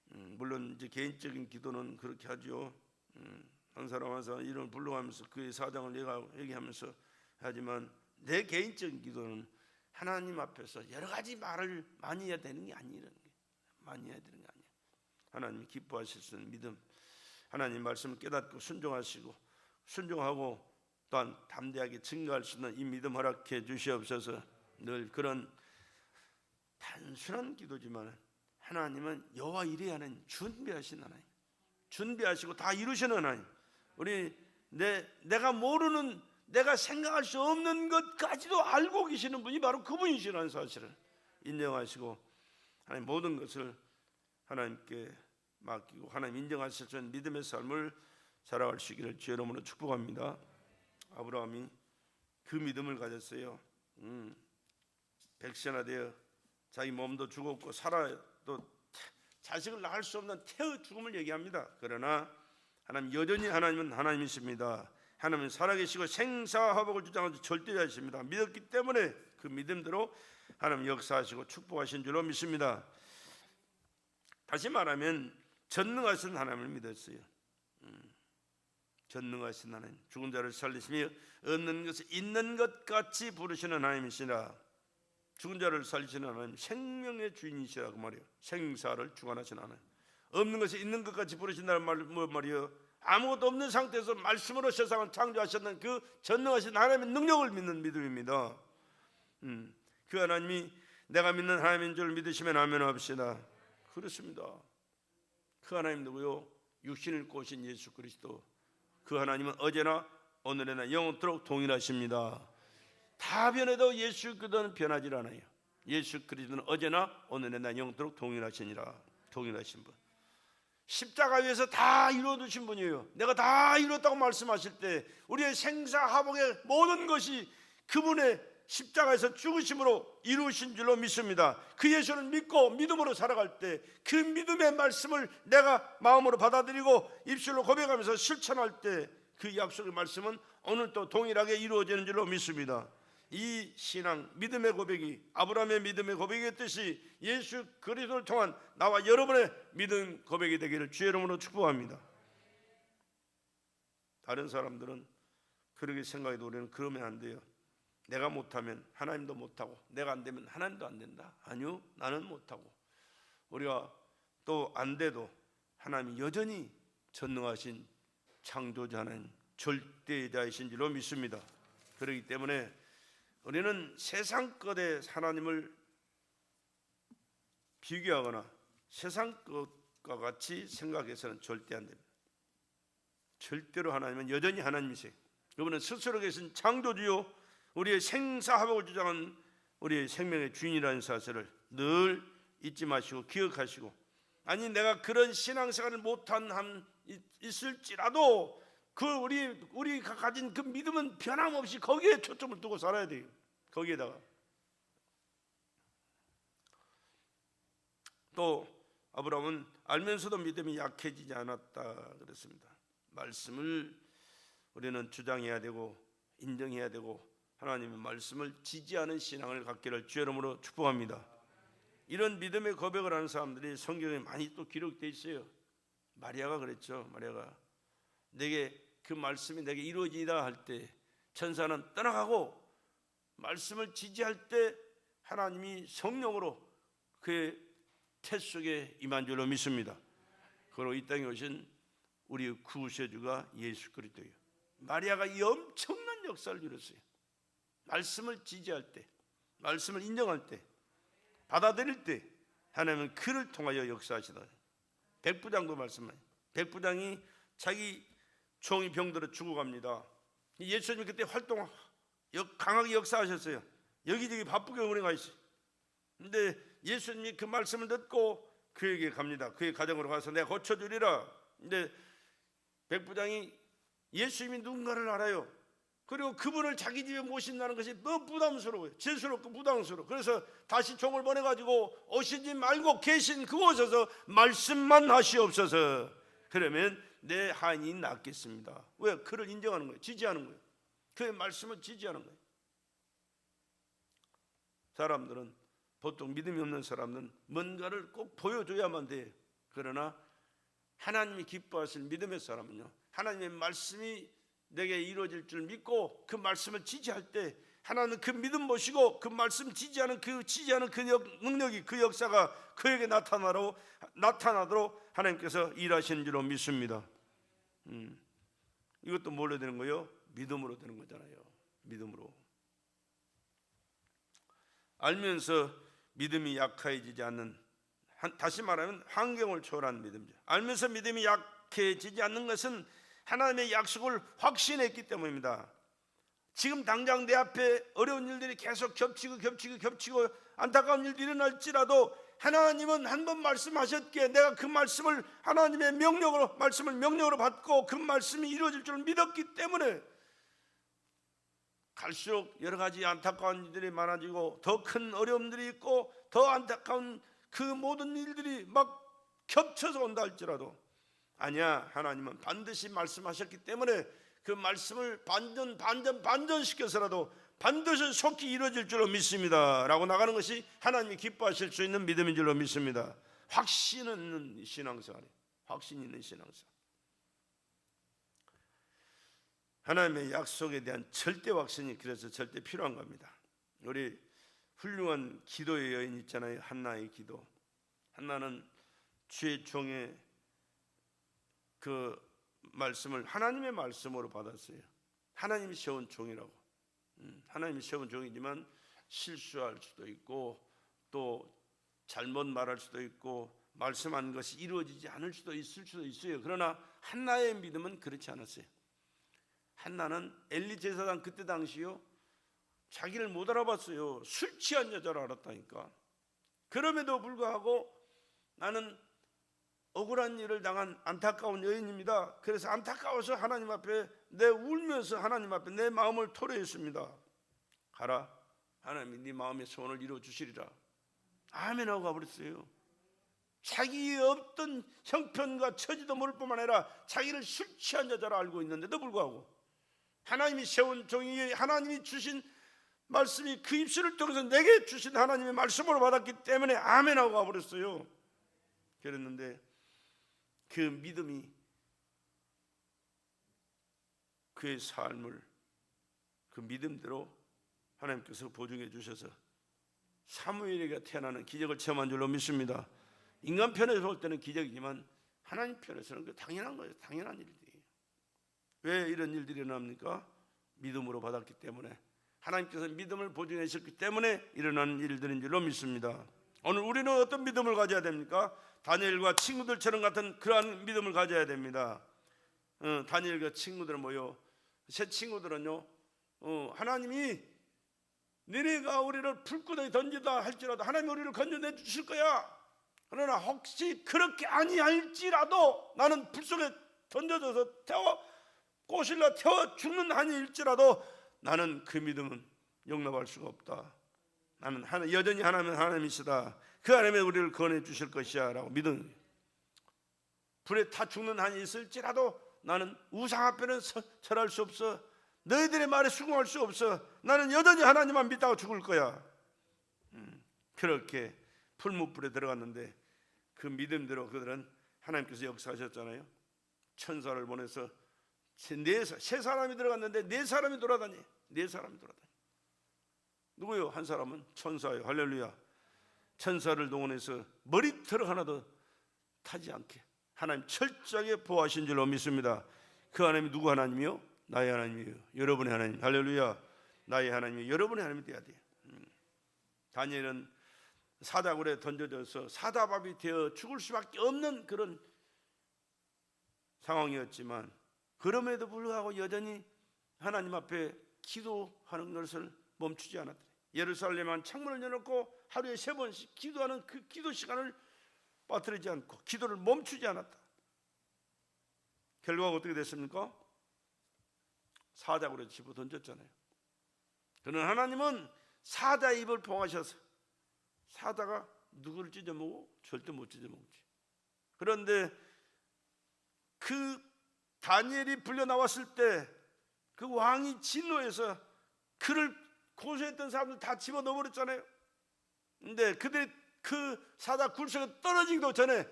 물론 이제 개인적인 기도는 그렇게 하죠. 한 사람 한 사람 이름을 불러가면서 그의 사정을 얘기하면서 하지만, 내 개인적인 기도는 하나님 앞에서 여러 가지 말을 많이 해야 되는 게 아니라는 게, 많이 해야 되는 게 아니에요. 하나님이 기뻐하실 수 있는 믿음, 하나님 말씀을 깨닫고 순종하고 또한 담대하게 증거할 수 있는 이 믿음 허락해 주시옵소서. 늘 그런 단순한 기도지만 하나님은 여호와 이레 하는 준비하신 하나님, 준비하시고 다 이루시는 하나님, 우리 내가 모르는, 내가 생각할 수 없는 것까지도 알고 계시는 분이 바로 그분이시라는 사실을 인정하시고, 하나님 모든 것을 하나님께 맡기고 하나님 인정하실 수 있는 믿음의 삶을 살아갈 수 있기를 주의 이름으로 축복합니다. 아브라함이 그 믿음을 가졌어요. 백신화되어 자기 몸도 죽었고 사라도 자식을 낳을 수 없는 태의 죽음을 얘기합니다. 그러나 하나님 여전히 하나님은 하나님이십니다. 하나님은 살아계시고 생사화복을 주장하는 절대자이십니다. 믿었기 때문에 그 믿음대로 하나님 역사하시고 축복하신 줄로 믿습니다. 다시 말하면 전능하신 하나님을 믿었어요. 전능하신 하나님, 죽은 자를 살리시며 없는 것을 있는 것 같이 부르시는 하나님이시라. 죽은 자를 살리시는 하나님, 생명의 주인이시라 그 말이에요. 생사를 주관하시는 하나님, 없는 것이 있는 것 같이 부르신다는 말, 뭐 말이에요? 아무것도 없는 상태에서 말씀으로 세상을 창조하셨는 그 전능하신 하나님의 능력을 믿는 믿음입니다. 그 하나님이 내가 믿는 하나님인 줄 믿으시면 아멘 합시다. 그렇습니다. 그 하나님 누구요? 육신을 꼬신 예수 그리스도. 그 하나님은 어제나 오늘이나 영원토록 동일하십니다. 다 변해도 예수 그리스도는 변하지 않아요. 예수 그리스도는 어제나 오늘이나 영원토록 동일하시니라. 동일하신 분, 십자가 위에서 다 이루어두신 분이에요. 내가 다 이뤘다고 말씀하실 때 우리의 생사화복의 모든 것이 그분의 십자가에서 죽으심으로 이루신 줄로 믿습니다. 그 예수를 믿고 믿음으로 살아갈 때 그 믿음의 말씀을 내가 마음으로 받아들이고 입술로 고백하면서 실천할 때 그 약속의 말씀은 오늘도 동일하게 이루어지는 줄로 믿습니다. 이 신앙, 믿음의 고백이 아브라함의 믿음의 고백이었듯이 예수 그리스도를 통한 나와 여러분의 믿음 고백이 되기를 주의 이름으로 축복합니다. 다른 사람들은 그렇게 생각해도 우리는 그러면 안 돼요. 내가 못하면 하나님도 못하고, 내가 안 되면 하나님도 안 된다. 아니요, 나는 못하고, 우리가 또 안 돼도 하나님이 여전히 전능하신 창조자 하나님, 절대자이신 줄로 믿습니다. 그렇기 때문에 우리는 세상 것에 하나님을 비교하거나 세상 것과 같이 생각해서는 절대 안 됩니다. 절대로 하나님은 여전히 하나님이세요. 그분은 스스로 계신 창조주요 우리의 생사화복을 주장한 우리의 생명의 주인이라는 사실을 늘 잊지 마시고 기억하시고, 아니 내가 그런 신앙생활을 못한 한 있을지라도 그 우리가 가진 그 믿음은 변함없이 거기에 초점을 두고 살아야 돼요. 거기에다가 또 아브라함은 알면서도 믿음이 약해지지 않았다 그랬습니다. 말씀을 우리는 주장해야 되고 인정해야 되고 하나님의 말씀을 지지하는 신앙을 갖기를 주의 이름으로 축복합니다. 이런 믿음의 고백을 하는 사람들이 성경에 많이 또 기록되어 있어요. 마리아가 그랬죠. 마리아가 내게 그 말씀이 내게 이루어지다 할 때 천사는 떠나가고 말씀을 지지할 때 하나님이 성령으로 그의 태 속에 임한 줄로 믿습니다. 그리고 이 땅에 오신 우리 구세주가 예수 그리스도예요. 마리아가 이 엄청난 역사를 이뤘어요. 말씀을 지지할 때, 말씀을 인정할 때, 받아들일 때 하나님은 그를 통하여 역사하시다. 백부장도 말씀해요. 백부장이 자기 종이 병들어 죽어갑니다. 예수님이 그때 강하게 역사하셨어요. 여기저기 바쁘게 운행가 있어요. 근데 예수님이 그 말씀을 듣고 그에게 갑니다. 그의 가정으로 가서 내가 고쳐주리라. 근데 백부장이 예수님이 누군가를 알아요. 그리고 그분을 자기 집에 모신다는 것이 너무 부담스러워요. 죄스럽고 부담스러워. 그래서 다시 종을 보내가지고 오시지 말고 계신 그곳에서 말씀만 하시옵소서. 그러면 내 한이 낫겠습니다. 왜? 그를 인정하는 거예요. 지지하는 거예요. 그의 말씀을 지지하는 거예요. 사람들은, 보통 믿음이 없는 사람은 뭔가를 꼭 보여줘야만 돼요. 그러나 하나님이 기뻐하실 믿음의 사람은요, 하나님의 말씀이 내게 이루어질 줄 믿고 그 말씀을 지지할 때 하나님은 그 믿음 모시고 그 말씀 지지하는 그 능력이, 그 역사가 그에게 나타나도록 하나님께서 일하시는 줄로 믿습니다. 이것도 뭘로 되는 거예요? 믿음으로 되는 거잖아요. 믿음으로. 알면서 믿음이 약해지지 않는, 다시 말하면 환경을 초월한 믿음이죠. 알면서 믿음이 약해지지 않는 것은 하나님의 약속을 확신했기 때문입니다. 지금 당장 내 앞에 어려운 일들이 계속 겹치고 안타까운 일들이 일어날지라도 하나님은 한 번 말씀하셨기에 내가 그 말씀을 하나님의 말씀을 명령으로 받고 그 말씀이 이루어질 줄 믿었기 때문에 갈수록 여러 가지 안타까운 일들이 많아지고 더 큰 어려움들이 있고 더 안타까운 그 모든 일들이 막 겹쳐서 온다 할지라도 아니야, 하나님은 반드시 말씀하셨기 때문에 그 말씀을 반전시켜서라도 반드시 속히 이루어질 줄로 믿습니다 라고 나가는 것이 하나님이 기뻐하실 수 있는 믿음인 줄로 믿습니다. 확신 있는 신앙생활이에요. 확신 있는 신앙생활. 하나님의 약속에 대한 절대 확신이 그래서 절대 필요한 겁니다. 우리 훌륭한 기도의 여인 있잖아요. 한나의 기도. 한나는 주의 종의 그 말씀을 하나님의 말씀으로 받았어요. 하나님이 세운 종이라고. 하나님이 세운 종이지만 실수할 수도 있고 또 잘못 말할 수도 있고 말씀한 것이 이루어지지 않을 수도 있을 수도 있어요. 그러나 한나의 믿음은 그렇지 않았어요. 한나는 엘리 제사장 그때 당시요, 자기를 못 알아봤어요. 술 취한 여자를 알았다니까. 그럼에도 불구하고 나는 억울한 일을 당한 안타까운 여인입니다. 그래서 안타까워서 하나님 앞에 울면서 하나님 앞에 내 마음을 토로했습니다. 가라, 하나님이 네 마음의 소원을 이루어 주시리라. 아멘 하고 가버렸어요. 자기 없던 형편과 처지도 모를 뿐만 아니라 자기를 술 취한 여자로 알고 있는데도 불구하고 하나님이 세운 종이, 하나님이 주신 말씀이 그 입술을 통해서 내게 주신 하나님의 말씀으로 받았기 때문에 아멘 하고 가버렸어요. 그랬는데 그 믿음이 그의 삶을 그 믿음대로 하나님께서 보증해 주셔서 사무엘에게 태어나는 기적을 체험한 줄로 믿습니다. 인간 편에서 볼 때는 기적이지만 하나님 편에서는 그 당연한 거예요. 당연한 일들이에요. 왜 이런 일들이 일어납니까? 믿음으로 받았기 때문에, 하나님께서 믿음을 보증해 주셨기 때문에 일어나는 일들인 줄로 믿습니다. 오늘 우리는 어떤 믿음을 가져야 됩니까? 다니엘과 친구들처럼 같은 그러한 믿음을 가져야 됩니다. 다니엘과 친구들은 뭐요? 새 친구들은요, 하나님이 너네가 우리를 불구덩이 던지다 할지라도 하나님이 우리를 건져내 주실 거야. 그러나 혹시 그렇게 아니할지라도 나는 불 속에 던져져서 꼬실라 태워 죽는 한이 일지라도 나는 그 믿음은 용납할 수가 없다. 나는 여전히 하나님은 하나님이시다. 그 하나님이 우리를 구원해 주실 것이야 라고 믿은. 불에 타 죽는 한이 있을지라도 나는 우상 앞에는 절할 수 없어. 너희들의 말에 수긍할 수 없어. 나는 여전히 하나님만 믿다가 죽을 거야. 그렇게 풀무불에 들어갔는데 그 믿음대로 그들은 하나님께서 역사하셨잖아요. 천사를 보내서 세 사람이 들어갔는데 네 사람이 돌아다니. 누구요? 한 사람은 천사예요. 할렐루야. 천사를 동원해서 머리털 하나도 타지 않게 하나님 철저하게 보호하신 줄로 믿습니다. 그 하나님이 누구 하나님이요? 나의 하나님이요, 여러분의 하나님. 할렐루야. 나의 하나님이 여러분의 하나님이 돼야 돼요. 다니엘은 사다굴에 던져져서 사다밥이 되어 죽을 수밖에 없는 그런 상황이었지만 그럼에도 불구하고 여전히 하나님 앞에 기도하는 것을 멈추지 않았더니 예루살렘은 창문을 열어놓고 하루에 3번씩 기도하는 그 기도 시간을 빠뜨리지 않고 기도를 멈추지 않았다. 결과가 어떻게 됐습니까? 사자굴에 집어 던졌잖아요. 그러나 하나님은 사자의 입을 봉하셔서 사자가 누구를 찢어먹어? 절대 못 찢어먹지. 그런데 그 다니엘이 불려 나왔을 때 그 왕이 진노해서 그를 고소했던 사람들 다 집어 넣어버렸잖아요. 근데 그들이 그 사자 굴속에 떨어지기도 전에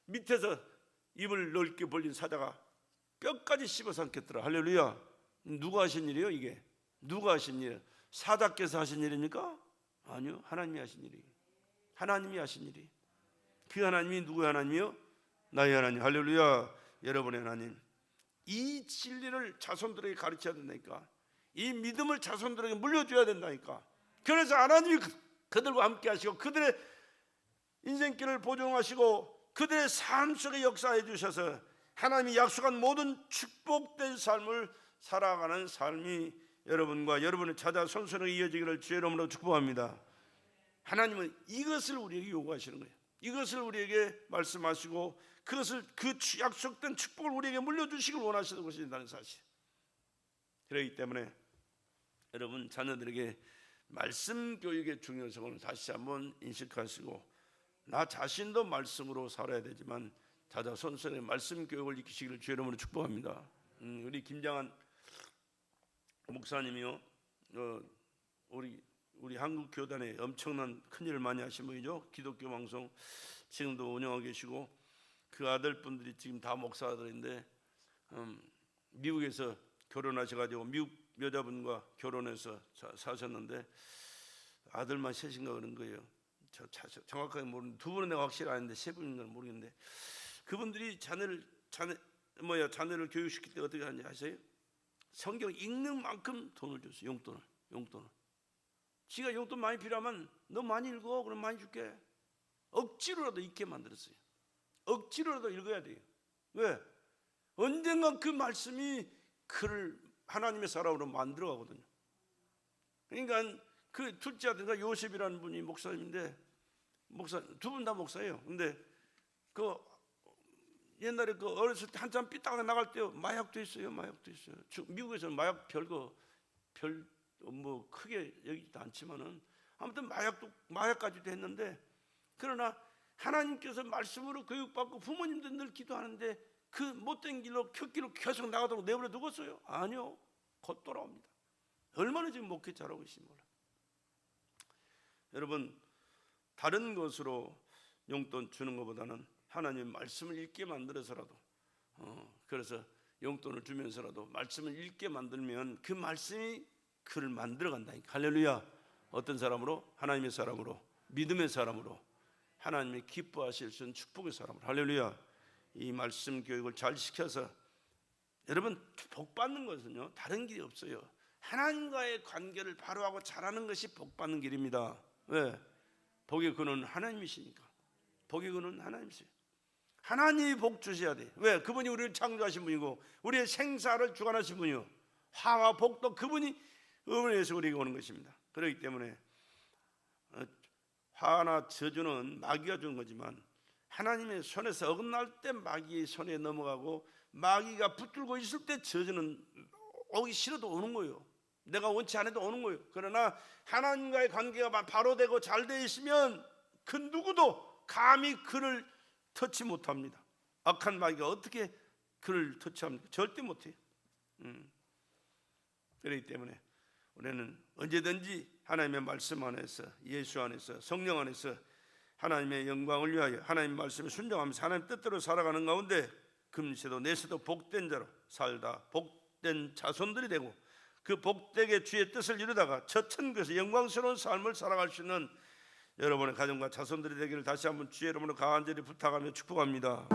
밑에서 입을 넓게 벌린 사자가 뼈까지 씹어 삼켰더라. 할렐루야. 누가 하신 일이에요 이게? 누가 하신 일이에요? 사자께서 하신 일입니까? 아니요, 하나님이 하신 일이에요. 하나님이 하신 일이. 그 하나님이 누구의 하나님이요? 나의 하나님. 할렐루야. 여러분의 하나님. 이 진리를 자손들에게 가르쳐야 된다니까. 이 믿음을 자손들에게 물려줘야 된다니까. 그래서 하나님이 그들과 함께 하시고 그들의 인생길을 보존하시고 그들의 삶 속에 역사해 주셔서 하나님이 약속한 모든 축복된 삶을 살아가는 삶이 여러분과 여러분의 자자 손손에게 이어지기를 주의 이름으로 축복합니다. 하나님은 이것을 우리에게 요구하시는 거예요. 이것을 우리에게 말씀하시고 그것을 그 약속된 축복을 우리에게 물려주시길 원하시는 것이라는 사실. 그렇기 때문에 여러분 자녀들에게 말씀 교육의 중요성을 다시 한번 인식하시고 나 자신도 말씀으로 살아야 되지만 자자 손손에 말씀 교육을 익히시기를 주의 이름으로 축복합니다. 우리 김장한 목사님이요, 우리 한국 교단에 엄청난 큰 일을 많이 하신 분이죠. 기독교 방송 지금도 운영하고 계시고 그 아들분들이 지금 다 목사들인데 미국에서 결혼하셔가지고 미국 여자분과 결혼해서 사셨는데 아들만 셋인가 그런 거예요. 정확하게 모르는데 두 분은 내가 확실히 아는데 세 분인 건 모르겠는데 그분들이 자녀를 교육시킬 때 어떻게 하는지 아세요? 성경 읽는 만큼 돈을 줬어요. 용돈을. 지가 용돈 많이 필요하면 너 많이 읽어 그럼 많이 줄게. 억지로라도 읽게 만들었어요. 억지로라도 읽어야 돼요. 왜? 언젠가 그 말씀이 그를 하나님의 사람으로 만들어가거든요. 그러니까 그 둘째 아들가 요셉이라는 분이 목사님인데 두 분 다 목사예요. 근데 그 옛날에 그 어렸을 때 한참 삐딱하게 나갈 때 마약도 있어요. 미국에서는 마약 뭐 크게 여기지도 않지만은 아무튼 마약까지도 했는데 그러나 하나님께서 말씀으로 교육받고 부모님들 늘 기도하는데 그 못된 길로 켰길로 계속 나가도록 내버려 두었어요? 아니요, 곧 돌아옵니다. 얼마나 지금 목회 잘하고 계신지 몰라. 여러분 다른 것으로 용돈 주는 것보다는 하나님 말씀을 읽게 만들어서라도 그래서 용돈을 주면서라도 말씀을 읽게 만들면 그 말씀이 그를 만들어 간다니까. 할렐루야. 어떤 사람으로? 하나님의 사람으로, 믿음의 사람으로, 하나님이 기뻐하실 수 있는 축복의 사람으로. 할렐루야. 이 말씀 교육을 잘 시켜서 여러분 복 받는 것은요 다른 길이 없어요. 하나님과의 관계를 바로 하고 잘하는 것이 복 받는 길입니다. 왜? 복의 근원은 하나님이시니까. 복의 근원은 하나님이세요. 하나님이 복 주셔야 돼. 왜? 그분이 우리를 창조하신 분이고 우리의 생사를 주관하신 분이요 화와 복도 그분이 의원에서 우리에게 오는 것입니다. 그렇기 때문에 화나 저주는 마귀가 주는 거지만 하나님의 손에서 어긋날 때 마귀의 손에 넘어가고 마귀가 붙들고 있을 때 저주는 오기 싫어도 오는 거예요. 내가 원치 않아도 오는 거예요. 그러나 하나님과의 관계가 바로 되고 잘 되어 있으면 그 누구도 감히 그를 터치 못합니다. 악한 마귀가 어떻게 그를 터치합니까? 절대 못해요. 그렇기 때문에 우리는 언제든지 하나님의 말씀 안에서 예수 안에서 성령 안에서 하나님의 영광을 위하여 하나님 말씀에 순종하면서 하나님 뜻대로 살아가는 가운데 금세도 내세도 복된 자로 살다 복된 자손들이 되고 그 복되게 주의 뜻을 이루다가 저 천국에서 영광스러운 삶을 살아갈 수 있는 여러분의 가정과 자손들이 되기를 다시 한번 주의 이름으로 간절히 부탁하며 축복합니다.